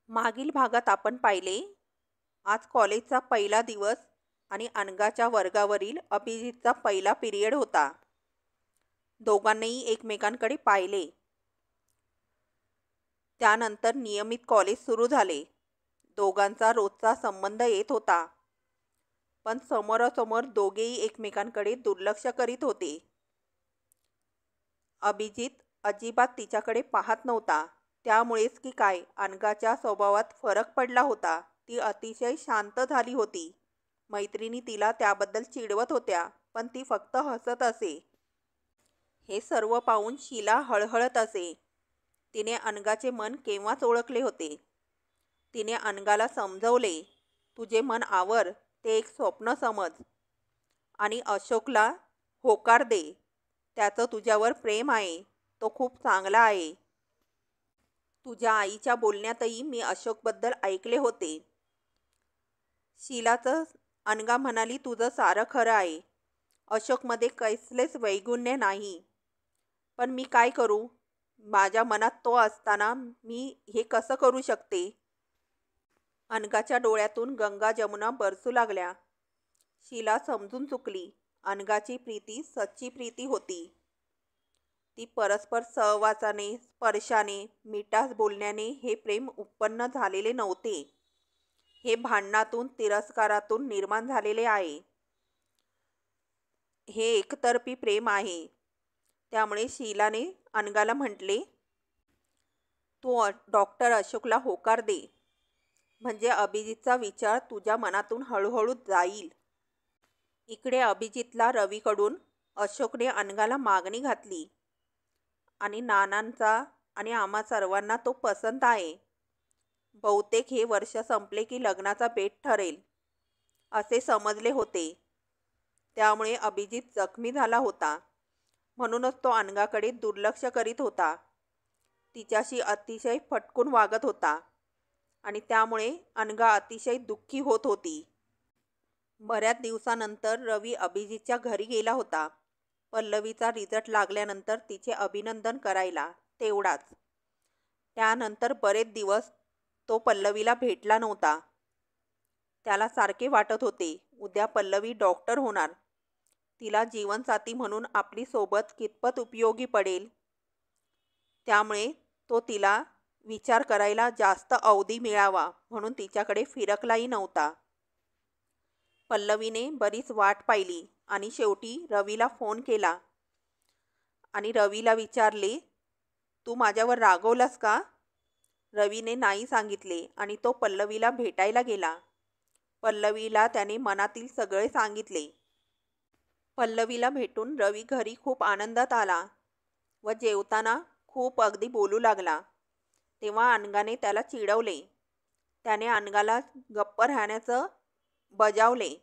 मागील भागात आपण पाहिले, आज कॉलेजचा पहिला दिवस आणि अनघाच्या वर्गावरील अभिजितचा पहिला पिरियड होता. दोघांनीही एकमेकांकडे पाहिले. त्यानंतर नियमित कॉलेज सुरू झाले. दोघांचा रोजचा संबंध येत होता, पण समोरासमोर दोघेही एकमेकांकडे दुर्लक्ष करीत होते. अभिजित अजिबात तिच्याकडे पाहत नव्हता. त्यामुळेच की काय, अनघाच्या स्वभावात फरक पडला होता. ती अतिशय शांत झाली होती. मैत्रिणी तिला त्याबद्दल चिडवत होत्या, पण ती फक्त हसत असे. हे सर्व पाहून शीला हळहळत असे. तिने अनघाचे मन केव्हाच ओळखले होते. तिने अनघाला समजवले, तुझे मन आवर, ते एक स्वप्न समज आणि अशोकला होकार दे. त्याचं तुझ्यावर प्रेम आहे, तो खूप चांगला आहे. तुझ्या आईच्या बोलण्यातही मी अशोकबद्दल ऐकले होते. शीलाचं अनघा म्हणाली, तुझं सारं खरं आहे. अशोकमध्ये कसलेच वैगुण्य नाही, पण मी काय करू? माझ्या मनात तो असताना मी हे कसं करू शकते? अनघाच्या डोळ्यातून गंगा जमुना बरसू लागल्या. शीला समजून चुकली. अनघाची प्रीती सच्ची प्रीती होती. ती परस्पर सहवासाने, स्पर्शाने, मिठास बोलण्याने हे प्रेम उत्पन्न झालेले नव्हते. हे भांडणातून, तिरस्कारातून निर्माण झालेले आहे. हे एकतर्फी प्रेम आहे. त्यामुळे शीलाने अनघाला म्हटले, तू डॉक्टर अशोकला होकार दे, म्हणजे अभिजितचा विचार तुझ्या मनातून हळूहळू जाईल. इकडे अभिजितला रवीकडून अशोकने अनघाला मागणी घातली आणि नानांचा आणि आम्हा सर्वांना तो पसंत आहे. बहुतेक हे वर्ष संपले की लग्नाचा बेत ठरेल असे समजले होते. त्यामुळे अभिजित जखमी झाला होता. म्हणूनच तो अनघाकडे दुर्लक्ष करीत होता. तिच्याशी अतिशय फटकून वागत होता आणि त्यामुळे अनघा अतिशय दुःखी होत होती. बऱ्याच दिवसानंतर रवी अभिजितच्या घरी गेला होता. पल्लवीचा रिझल्ट लागल्यानंतर तिचे अभिनंदन करायला, तेवढाच. त्यानंतर बरेच दिवस तो पल्लवीला भेटला नव्हता. त्याला सारखे वाटत होते, उद्या पल्लवी डॉक्टर होणार. तिला जीवनसाथी म्हणून आपली सोबत कितपत उपयोगी पडेल. त्यामुळे तो तिला विचार करायला जास्त अवधी मिळावा म्हणून तिच्याकडे फिरकलाही नव्हता. पल्लवीने बरीच वाट पाहिली आणि शेवटी रवीला फोन केला आणि रवीला विचारले, तू माझ्यावर रागवलास का? रवीने नाही सांगितले आणि तो पल्लवीला भेटायला गेला. पल्लवीला त्याने मनातील सगळे सांगितले. पल्लवीला भेटून रवी घरी खूप आनंदात आला व जेवताना खूप अगदी बोलू लागला. तेव्हा अनघाने त्याला चिडवले. त्याने अनघाला गप्प राहण्याचं बजावले,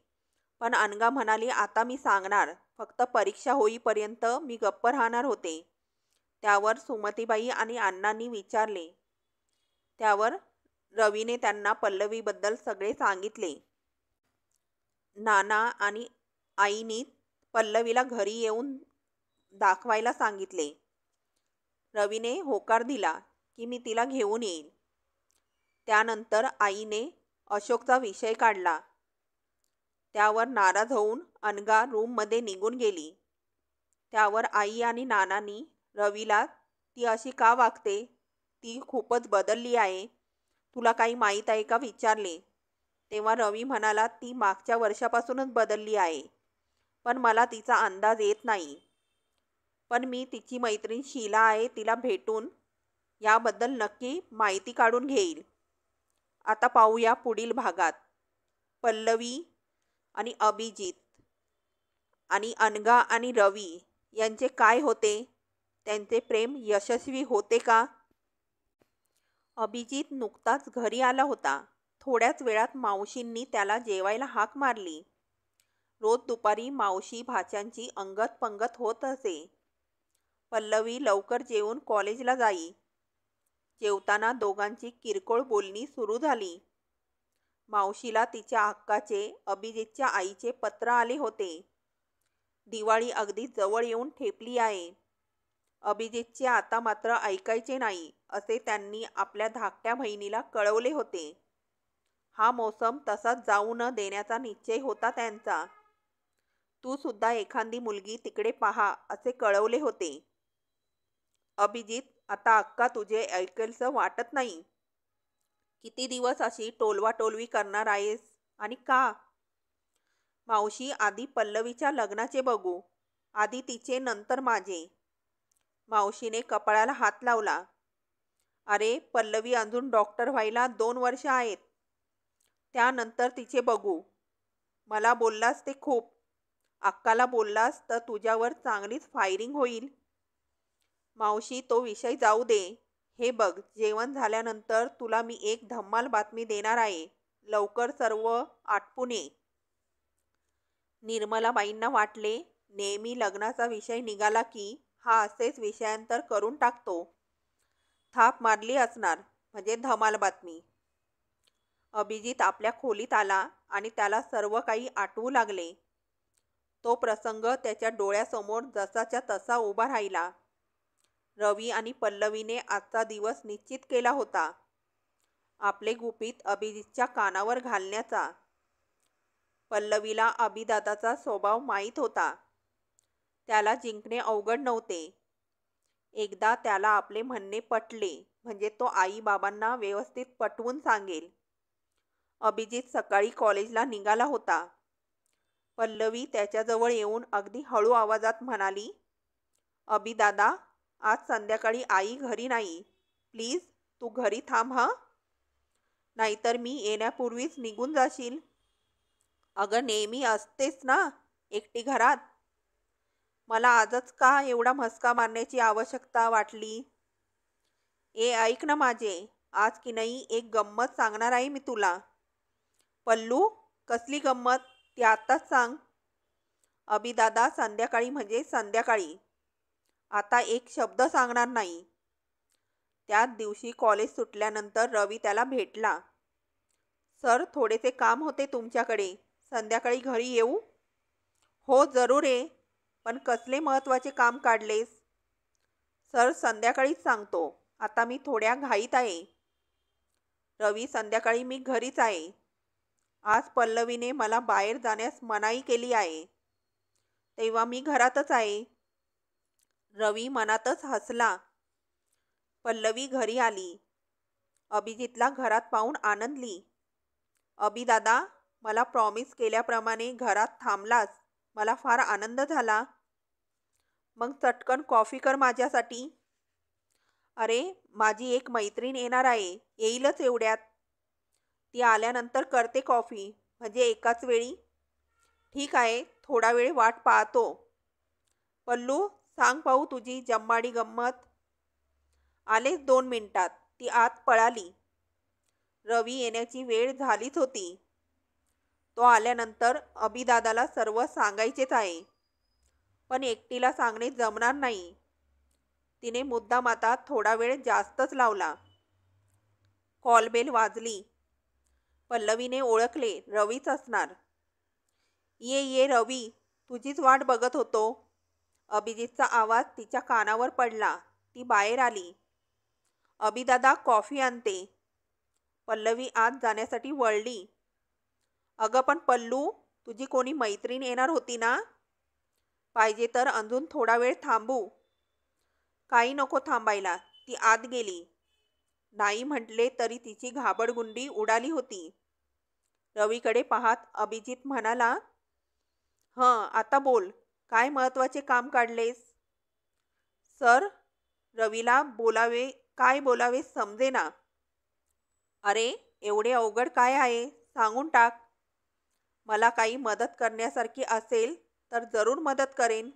पण अनघा म्हणाली, आता मी सांगणार, फक्त परीक्षा होईपर्यंत मी गप्प राहणार होते. त्यावर सुमतीबाई आणि अण्णांनी विचारले. त्यावर रवीने त्यांना पल्लवीबद्दल सगळे सांगितले. नाना आणि आईनी पल्लवीला घरी येऊन दाखवायला सांगितले. रवीने होकार दिला की मी तिला घेऊन येईन. त्यानंतर आईने अशोकचा विषय काढला. त्यावर नाराज होऊन अनघा रूममध्ये निघून गेली. त्यावर आई आणि नानांनी रवीला, ती अशी का वागते? ती खूपच बदलली आहे. तुला काही माहीत आहे का विचारले. तेव्हा रवी म्हणाला, ती मागच्या वर्षापासूनच बदलली आहे, पण मला तिचा अंदाज येत नाही. पण मी तिची मैत्रीण शीला आहे, तिला भेटून याबद्दल नक्की माहिती काढून घेईल. आता पाहूया पुढील भागात. पल्लवी आणि अभिजित आणि अनघा आणि रवी यांचे काय होते? त्यांचे प्रेम यशस्वी होते का? अभिजित नुकताच घरी आला होता. थोड्याच वेळात मावशींनी त्याला जेवायला हाक मारली. रोज दुपारी मावशी भाच्यांची अंगत पंगत होत असे. पल्लवी लवकर जेवून कॉलेजला जाई. जेवताना दोघांची किरकोळ बोलणी सुरू झाली. मावशीला तिच्या हक्काचे अभिजितच्या आईचे पत्र आले होते. दिवाळी अगदी जवळ येऊन ठेपली आहे. अभिजितचे आता मात्र ऐकायचे नाही असे त्यांनी आपल्या धाकट्या बहिणीला कळवले होते. हा मोसम तसाच जाऊ न देण्याचा निश्चय होता त्यांचा. तू सुद्धा एखादी मुलगी तिकडे पहा असे कळवले होते. अभिजित, आता अक्का तुझे ऐकेलसं वाटत नाही. किती दिवस अशी टोलवाटोलवी करणार आहेस आणि का? मावशी, आधी पल्लवीच्या लग्नाचे बघू. आधी तिचे नंतर माझे. मावशीने कपाळाला हात लावला. अरे, पल्लवी अजून डॉक्टर व्हायला 2 वर्ष आहेत. त्यानंतर तिचे बघू. मला बोललास ते खूप. अक्काला बोललास तर तुझ्यावर चांगलीच फायरिंग होईल. मावशी, तो विषय जाऊ दे. हे बघ, जेवण झाल्यानंतर तुला मी एक धम्माल बातमी देणार आहे. लवकर सर्व आटपून ये. निर्मलाबाईंना वाटले, नेहमी लग्नाचा विषय निघाला की हा असेच विषयांतर करून टाकतो. थाप मारली असणार म्हणजे धमाल बातमी. अभिजित आपल्या खोलीत आला आणि त्याला सर्व काही आठवू लागले. तो प्रसंग त्याच्या डोळ्यासमोर जसाच्या तसा उभा राहिला. रवी आणि पल्लवीने आजचा दिवस निश्चित केला होता. आपले गुपित अभिजितच्या कानावर घालण्याचा. पल्लवीला अभिदादाचा स्वभाव माहीत होता. त्याला जिंकणे अवघड नव्हते. एकदा त्याला आपले म्हणणे पटले म्हणजे तो आई बाबांना व्यवस्थित पटवून सांगेल. अभिजित सकाळी कॉलेजला निघाला होता. पल्लवी त्याच्याजवळ येऊन अगदी हळू आवाजात म्हणाली, अभिदादा, आज संध्याकाळी आई घरी नाही. प्लीज तू घरी थांब हं. नाहीतर मी येण्यापूर्वीच निघून जाशील. अगं, नेहमी असतेस ना एकटी घरात. मला आजच का एवढा मस्का मारण्याची आवश्यकता वाटली? ऐक ना माझे, आज की नाही एक गंमत सांगणार आहे मी तुला. पल्लू, कसली गंमत ती आत्ताच सांग. अभिदादा, संध्याकाळी म्हणजे संध्याकाळी. आता एक शब्द सांगणार नाही. त्याच दिवशी कॉलेज सुटल्यानंतर रवी त्याला भेटला. सर, थोडेसे काम होते तुमच्याकडे. संध्याकाळी घरी येऊ? हो, जरूर ये. पण कसले महत्त्वाचे काम काढलेस? सर, संध्याकाळीच सांगतो. आता मी थोड्या घाईत आहे. रवी, संध्याकाळी मी घरीच आहे. आज पल्लवीने मला बाहेर जाण्यास मनाई केली आहे. तेव्हा मी घरातच आहे. रवी मनातच हसला. पल्लवी घरी आली. अभिजितला घरात पाहून आनंदली. अभिदादा, मला प्रॉमिस केल्याप्रमाणे घरात थांबलास. मला फार आनंद झाला. मग चटकन कॉफी कर माझ्यासाठी. अरे, माझी एक मैत्रीण येणार आहे. येईलच एवढ्यात. ती आल्यानंतर करते कॉफी, म्हणजे एकाच वेळी. ठीक आहे, थोडा वेळ वाट पाहतो. पल्लू, सांग पाहू तुझी जम्माडी गंमत. आलेच 2 मिनिटात. ती आत पळाली. रवी येण्याची वेळ झालीच होती. तो आल्यानंतर अभिदादाला सर्व सांगायचेच आहे. पण एकटीला सांगणे जमणार नाही. तिने मुद्दाम आता थोडा वेळ जास्तच लावला. कॉलबेल वाजली. पल्लवीने ओळखले, रवीच असणार. ये रवी, तुझीच वाट बघत होतो. अभिजितचा आवाज तिच्या कानावर पडला. ती बाहेर आली. अभिदादा, कॉफी आणते. पल्लवी आत जाण्यासाठी वळली. अगं पण पल्लू, तुझी कोणी मैत्रीण येणार होती ना? पाहिजे तर अजून थोडा वेळ थांबू. काही नको थांबायला. ती आत गेली. नाही म्हटले तरी तिची घाबरगुंडी उडाली होती. रवीकडे पाहत अभिजित म्हणाला, आता बोल. काय महत्त्वाचे काम काढलेस? सर, रवीला काय बोलावे समजेना. अरे, एवढे अवघड काय आहे? सांगून टाक. मला काही मदत करण्यासारखी असेल तर जरूर मदत करेन.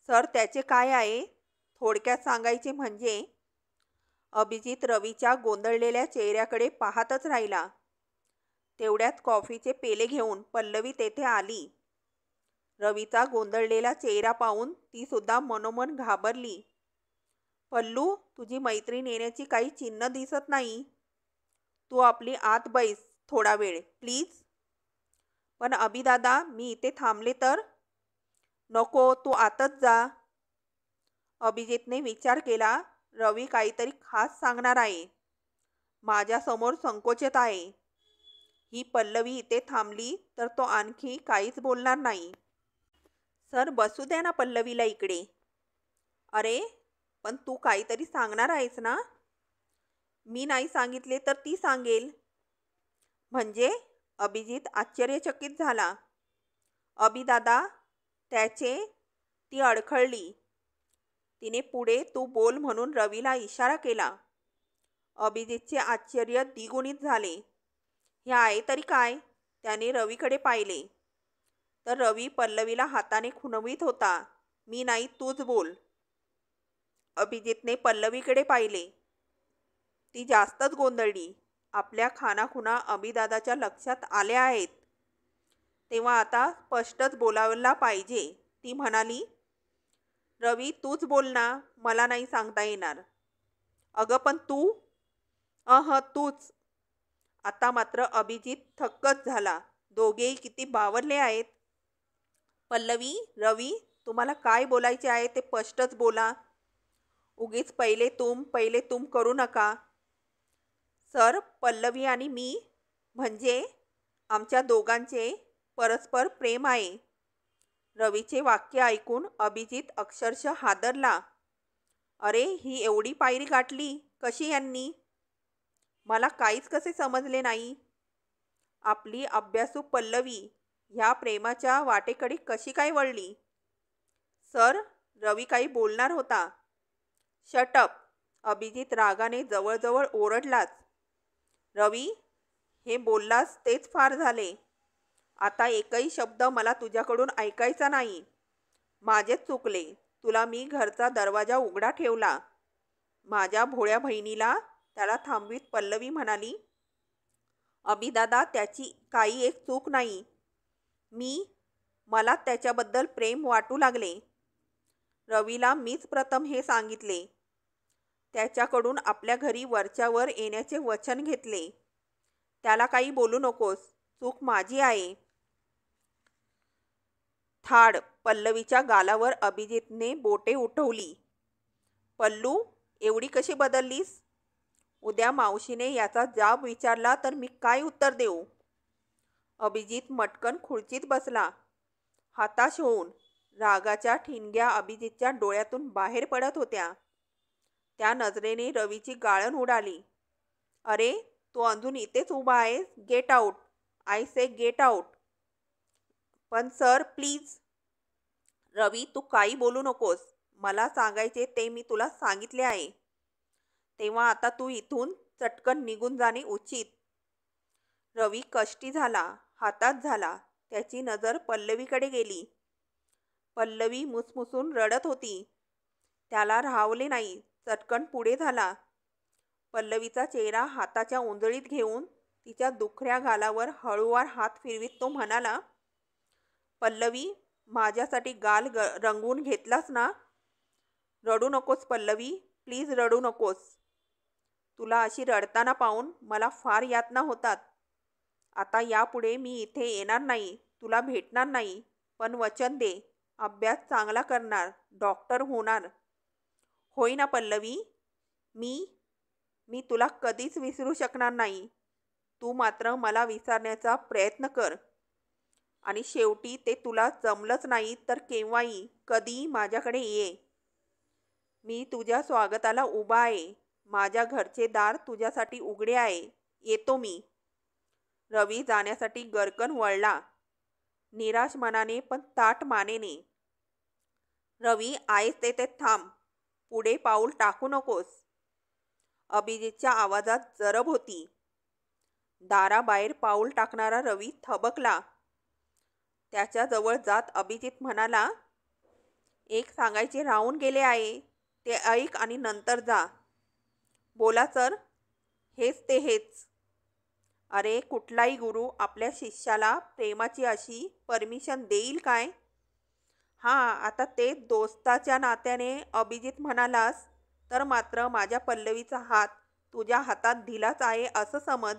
सर, त्याचे काय आहे? थोडक्यात सांगायचे म्हणजे. अभिजित रवीच्या गोंधळलेल्या चेहऱ्याकडे पाहतच राहिला. तेवढ्यात कॉफीचे पेले घेऊन पल्लवी तेथे आली. रवीचा गोंधळलेला चेहरा पाहून ती सुद्धा मनोमन घाबरली. पल्लू, तुझी मैत्रीण येण्याची काही चिन्ह दिसत नाही. तू आपली आत बैस थोडा वेळ प्लीज. पण अभिदादा, मी इथे थांबले तर? नको, तू आतच जा. अभिजितने विचार केला, रवी काहीतरी खास सांगणार आहे. माझ्यासमोर संकोचत आहे. ही पल्लवी इथे थांबली तर तो आणखी काहीच बोलणार नाही. सर, बसू द्या ना पल्लवीला इकडे. अरे, पण तू काहीतरी सांगणार आहेस ना? मी नाही सांगितले तर ती सांगेल. म्हणजे? अभिजित आश्चर्यचकित झाला. अभिदादा, ती अडखळली. तिने पुढे तू बोल म्हणून रवीला इशारा केला. अभिजितचे आश्चर्य द्विगुणित झाले. हे आहे तरी काय? त्याने रवीकडे पाहिले तर रवी पल्लवीला हाताने खुणवीत होता. मी नाही, तूच बोल. अभिजितने पल्लवीकडे पाहिले. ती जास्तच गोंधळली. आपल्या खानाखुणा अभिदादाच्या लक्षात आल्या आहेत. तेव्हा आता स्पष्टच बोलायला पाहिजे. ती म्हणाली, रवी तूच बोल ना, मला नाही सांगता येणार. अगं पण तू. तूच. आता मात्र अभिजित थक्कच झाला. दोघेही किती बावरले आहेत. पल्लवी, रवी, तुम्हाला काय बोलायचे आहे ते स्पष्टच बोला. उगीच पहिले तुम करू नका. सर, पल्लवी आणि मी, म्हणजे आमच्या दोघांचे परस्पर प्रेम आहे. रवीचे वाक्य ऐकून अभिजित अक्षरशः हादरला. अरे, ही एवढी पायरी गाठली कशी यांनी? मला काहीच कसे समजले नाही. आपली अभ्यासू पल्लवी ह्या प्रेमाच्या वाटेकडे कशी काय वळली? सर, रवी काही बोलणार होता. Shut up. अभिजित रागाने जवळजवळ ओरडलाच. रवी, हे बोललास तेच फार झाले. आता एकही शब्द मला तुझ्याकडून ऐकायचा नाही. माझेच चुकले. तुला मी घरचा दरवाजा उघडा ठेवला. माझ्या भोळ्या बहिणीला. त्याला थांबवीत पल्लवी म्हणाली, अभिदादा, त्याची काही एक चूक नाही. मला त्याच्याबद्दल प्रेम वाटू लागले. रवीला मीच प्रथम हे सांगितले. त्याच्याकडून आपल्या घरी वरच्यावर येण्याचे वचन घेतले. त्याला काही बोलू नकोस. चूक माझी आहे. थाड. पल्लवीच्या गालावर अभिजितने बोटे उठवली. पल्लू, एवढी कशी बदललीस? उद्या मावशीने याचा जाब विचारला तर मी काय उत्तर देऊ? अभिजित मटकन खुर्चीत बसला. हताश होऊन. रागाच्या ठिणग्या अभिजितच्या डोळ्यातून बाहेर पडत होत्या. त्या नजरेने रवीची गाळण उडाली. अरे, तू अजून इथेच उभा आहेस? Get out. I say get out. पण सर, प्लीज. रवी, तू काही बोलू नकोस. मला सांगायचे ते मी तुला सांगितले आहे. तेव्हा आता तू इथून चटकन निघून जाणे उचित. रवी कष्टी झाला, हातात झाला. त्याची नजर पल्लवीकडे गेली. पल्लवी मुसमुसून रडत होती. त्याला राहवले नाही. चटकन पुढे झाला. पल्लवीचा चेहरा हाताच्या उंजळीत घेऊन तिच्या दुखऱ्या गालावर हळूवार हात फिरवीत तो म्हणाला, पल्लवी, माझ्यासाठी गाल रंगवून घेतलास ना? रडू नकोस पल्लवी, प्लीज रडू नकोस. तुला अशी रडताना पाहून मला फार यातना होतात. आता यापुढे मी इथे येणार नाही, तुला भेटणार नाही. पण वचन दे, अभ्यास चांगला करणार, डॉक्टर होणार. होय ना पल्लवी? मी तुला कधीच विसरू शकणार नाही. तू मात्र मला विसरण्याचा प्रयत्न कर. आणि शेवटी ते तुला जमलंच नाही तर केव्हाही कधीही माझ्याकडे ये. मी तुझ्या स्वागताला उभा आहे. माझ्या घरचे दार तुझ्यासाठी उघडे आहे. येतो मी. रवी जाण्यासाठी गरकन वळला. निराश मनाने पण ताठ मानेने. रवी, आहेस तेथे थांब. पुढे पाऊल टाकू नकोस. अभिजितच्या आवाजात जरब होती. दाराबाहेर पाऊल टाकणारा रवी थबकला. त्याच्याजवळ जात अभिजित म्हणाला, एक सांगायचे राहून गेले आहे, ते ऐक आणि नंतर जा. बोला सर. हेच. अरे, कुठलाही गुरु आपल्या शिष्याला प्रेमाची अशी परमिशन देईल काय? आता ते दोस्ताच्या नात्याने अभिजित म्हणालास तर मात्र माझ्या पल्लवीचा हात तुझ्या हातात दिलाच आहे असं समज.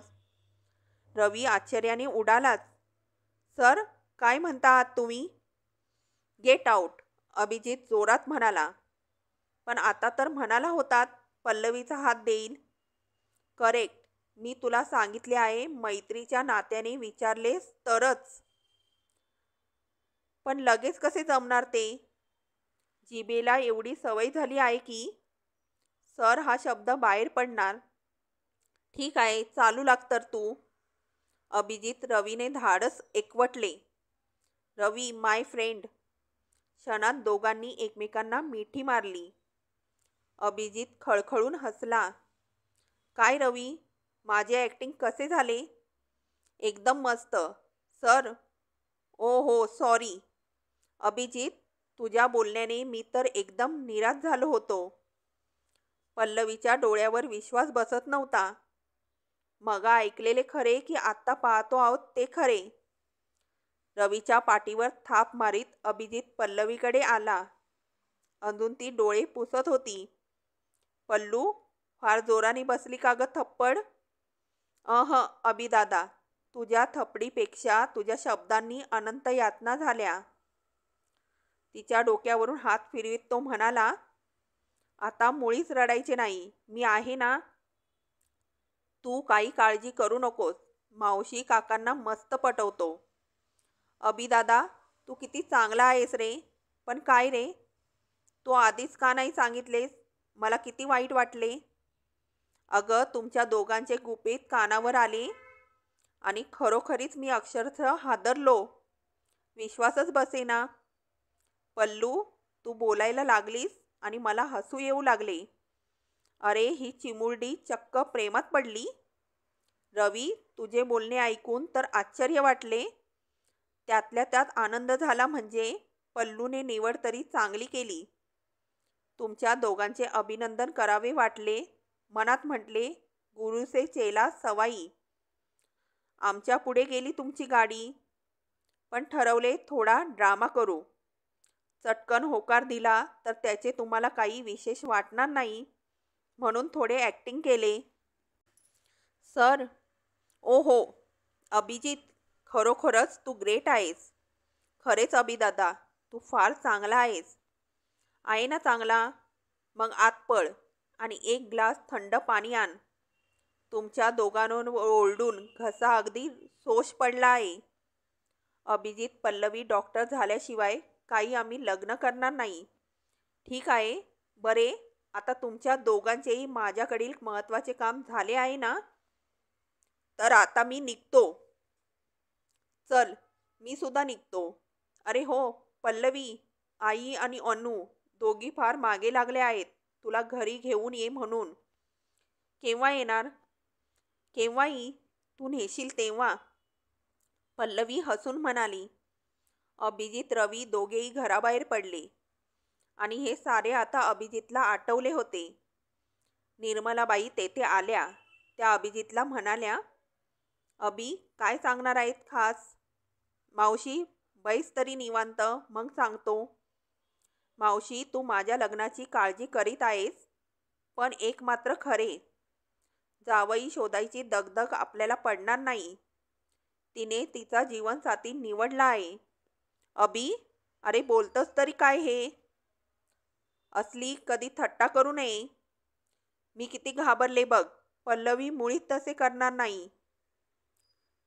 रवी आश्चर्याने उडालाच. सर, काय म्हणता आहात तुम्ही? Gate out. अभिजित जोरात म्हणाला. पण आता तर म्हणाला होतात पल्लवीचा हात देईल. करेक्ट. मी तुला सांगितले आहे मैत्रीच्या नात्याने विचारलेस तरच. पण लगेच कसे जमणार ते? जिभेला एवढी सवय झाली आहे की सर हा शब्द बाहेर पडणार. ठीक आहे, चालू लाग तर तू. अभिजित रवीने धाडस एकवटले. रवी माय फ्रेंड. क्षणात दोघांनी एकमेकांना मिठी मारली. अभिजित खळखळून हसला. काय रवी, माझे ॲक्टिंग कसे झाले? एकदम मस्त सर. ओ हो सॉरी. अभिजित, तुझ्या बोलण्याने मी तर एकदम निराश झालो होतो. पल्लवीच्या डोळ्यावर विश्वास बसत नव्हता. मगा ऐकलेले खरे की आत्ता पाहतो आहोत ते खरे? रवीच्या पाठीवर थाप मारीत अभिजित पल्लवीकडे आला. अजून ती डोळे पुसत होती. पल्लू, फार जोराने बसली का ग थप्पड? अभिदादा, तुझ्या थपडीपेक्षा तुझ्या शब्दांनी अनंत यातना झाल्या. तिच्या डोक्यावरून हात फिरवीत तो म्हणाला, आता मुळीच रडायचे नाही, मी आहे ना. तू काही काळजी करू नकोस, मावशी काकांना मस्त पटवतो. अभिदादा, तू किती चांगला आहेस रे. पण काय रे, तू आधीच का नाही सांगितलेस? मला किती वाईट वाटले. अगं, तुमच्या दोघांचे गुपित कानावर आले आणि खरोखरीच मी अक्षरशः हादरलो. विश्वासच बसेना. पल्लू, तू बोलायला लागलीस आणि मला हसू येऊ लागले. अरे, ही चिमुरडी चक्क प्रेमात पडली. रवी, तुझे बोलणे ऐकून तर आश्चर्य वाटले. त्यातल्या त्यात आनंद झाला. म्हणजे पल्लूने निवड तरी चांगली केली. तुमच्या दोघांचे अभिनंदन करावे वाटले. मनात म्हटले, गुरुसे चेला सवाई. आमच्या पुढे गेली तुमची गाडी. पण ठरवले थोडा ड्रामा करू. चटकन होकार दिला तर त्याचे तुम्हाला काही विशेष वाटणार नाही, म्हणून थोडे ॲक्टिंग केले. सर. ओ हो. अभिजित, खरोखरच तू ग्रेट आहेस. खरेच अभिदादा, तू फार चांगला आहेस. आहे ना चांगला? मग आत पळ आणि एक ग्लास थंड पाणी आण. तुमच्या दोघांवर ओरडून घसा अगदी सोश पडला आहे. अभिजित, पल्लवी डॉक्टर झाल्याशिवाय काही आम्ही लग्न करणार नाही. ठीक आहे. बरे, आता तुमच्या दोघांचेही माझ्याकडील महत्त्वाचे काम झाले आहे ना? तर आता मी निघतो. चल, मी सुद्धा निघतो. अरे हो पल्लवी, आई आणि अनु दोघी फार मागे लागले आहेत तुला घरी घेऊन ये म्हणून. केव्हा येणार? केव्हाही तू नेशील तेव्हा. पल्लवी हसून म्हणाली. अभिजित, रवी दोघेही घराबाहेर पडले आणि हे सारे आता अभिजितला आठवले होते. निर्मलाबाई तेथे आल्या. त्या अभिजितला म्हणाल्या, अभि, काय सांगणार आहेत खास? मावशी, बैस तरी निवांत, मग सांगतो. मावशी, तू माझ्या लग्नाची काळजी करीत आहेस, पण एक मात्र खरे, जावई शोधायची दगदग आपल्याला पडणार नाही. तिने तिचा जीवनसाथी निवडला आहे. अभि, अरे बोलतस तरी काय हे? असली कधी थट्टा करू नये. मी किती घाबरले बघ. पल्लवी मुळीच तसे करणार नाही.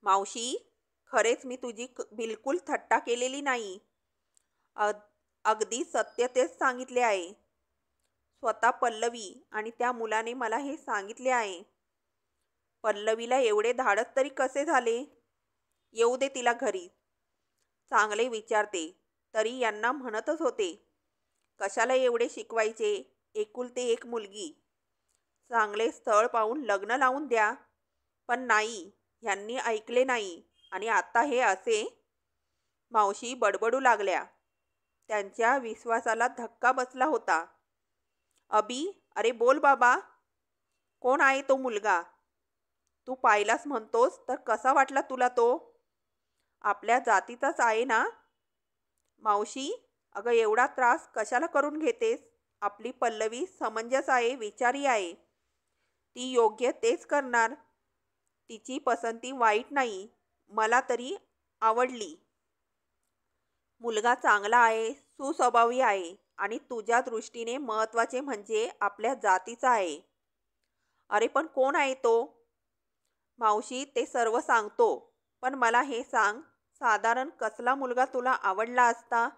मावशी, खरेच मी तुझी बिलकुल थट्टा केलेली नाही. अगदी सत्य तेच सांगितले आहे. स्वतः पल्लवी आणि त्या मुलाने मला हे सांगितले आहे. पल्लवीला एवढे धाडस तरी कसे झाले? येऊ दे तिला घरी. चांगले विचारते. तरी यांना म्हणतच होते, कशाला एवढे शिकवायचे, एकुलते एक मुलगी. चांगले स्थळ पाहून लग्न लावून द्या. पण नाही, ह्यांनी ऐकले नाही आणि आता हे असे. मावशी बडबडू लागल्या. त्यांच्या विश्वासाला धक्का बसला होता. अभि, अरे बोल बाबा. कोण आहे तो मुलगा? तू पाहिलास म्हणतोस तर कसा वाटला तुला तो? आपल्या जातीचाच आहे ना? मावशी, अगं एवढा त्रास कशाला करून घेतेस? आपली पल्लवी समंजस आहे, विचारी आहे. ती योग्य तेच करणार. तिची पसंती वाईट नाही, मला तरी आवडली. मुलगा चांगला आहे, सुस्वभावी आहे आणि तुझ्या दृष्टीने महत्त्वाचे म्हणजे आपल्या जातीचा आहे. अरे पण कोण आहे तो? मावशी ते सर्व सांगतो, पण मला हे सांग, साधारण कसला मुलगा तुला आवडला असता?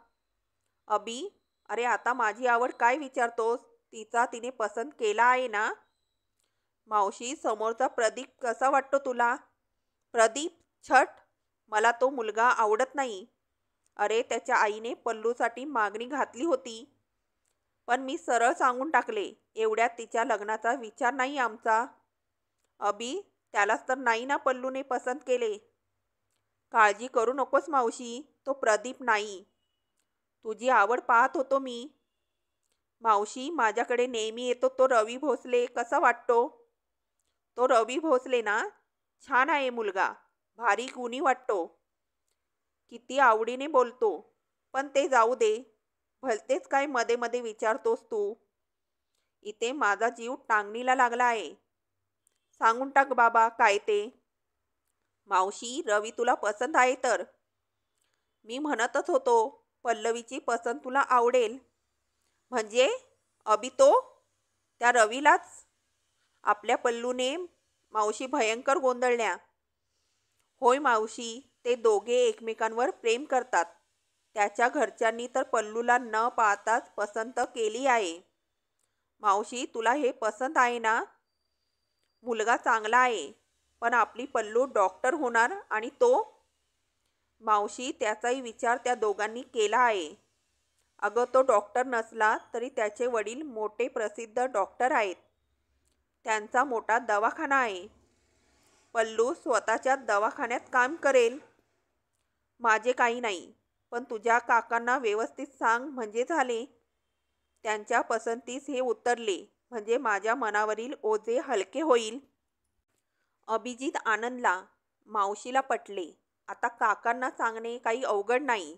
अबी, अरे आता माझी आवड काय विचारतोस? तिचा तिने पसंत केला आहे ना? मावशी समोरचा प्रदीप कसा वाटतो तुला? प्रदीप, छट, मला तो मुलगा आवडत नाही. अरे त्याच्या आईने पल्लूसाठी मागणी घातली होती, पण मी सरळ सांगून टाकले, एवढ्यात तिच्या लग्नाचा विचार नाही आमचा. अबी, त्यालाच तर नाही ना पल्लूने पसंत केले. काळजी करू नकोस मावशी, तो प्रदीप नाही. तुझी आवड पाहत होतो मी. मावशी, माझ्याकडे नेहमी येतो तो रवी भोसले कसा वाटतो? तो रवी भोसले ना? छान आहे मुलगा, भारी गुणी वाटतो, किती आवडीने बोलतो. पण ते जाऊ दे, भलतेच काय मध्ये मध्ये विचारतोस तू? इथे माझा जीव टांगणीला लागला आहे. सांगून टाक बाबा काय ते. मावशी, रवी तुला पसंत आहे तर? मी म्हणतच होतो, पल्लवीची पसंत तुला आवडेल. म्हणजे अबी तो? त्या रवीलाच? आपल्या पल्लूने मावशी भयंकर गोंधळल्या. होय मावशी, ते दोघे एकमेकांवर प्रेम करतात. त्याच्या घरच्यांनी तर पल्लूला न पाहताच पसंत केली आहे. मावशी, तुला हे पसंत आहे ना? मुलगा चांगला आहे, पण आपली पल्लू डॉक्टर होणार आणि तो? मावशी, त्याचाही विचार त्या दोघांनी केला आहे. अगं तो डॉक्टर नसला तरी त्याचे वडील मोठे प्रसिद्ध डॉक्टर आहेत. त्यांचा मोठा दवाखाना आहे. पल्लू स्वतःच्या दवाखान्यात काम करेल. माझे काही नाही, पण तुझ्या काकांना व्यवस्थित सांग म्हणजे झाले. त्यांच्या पसंतीस हे उतरले म्हणजे माझ्या मनावरील ओझे हलके होईल. अभिजित आनंदला. मावशीला पटले. आता काकांना सांगणे काही अवघड नाही.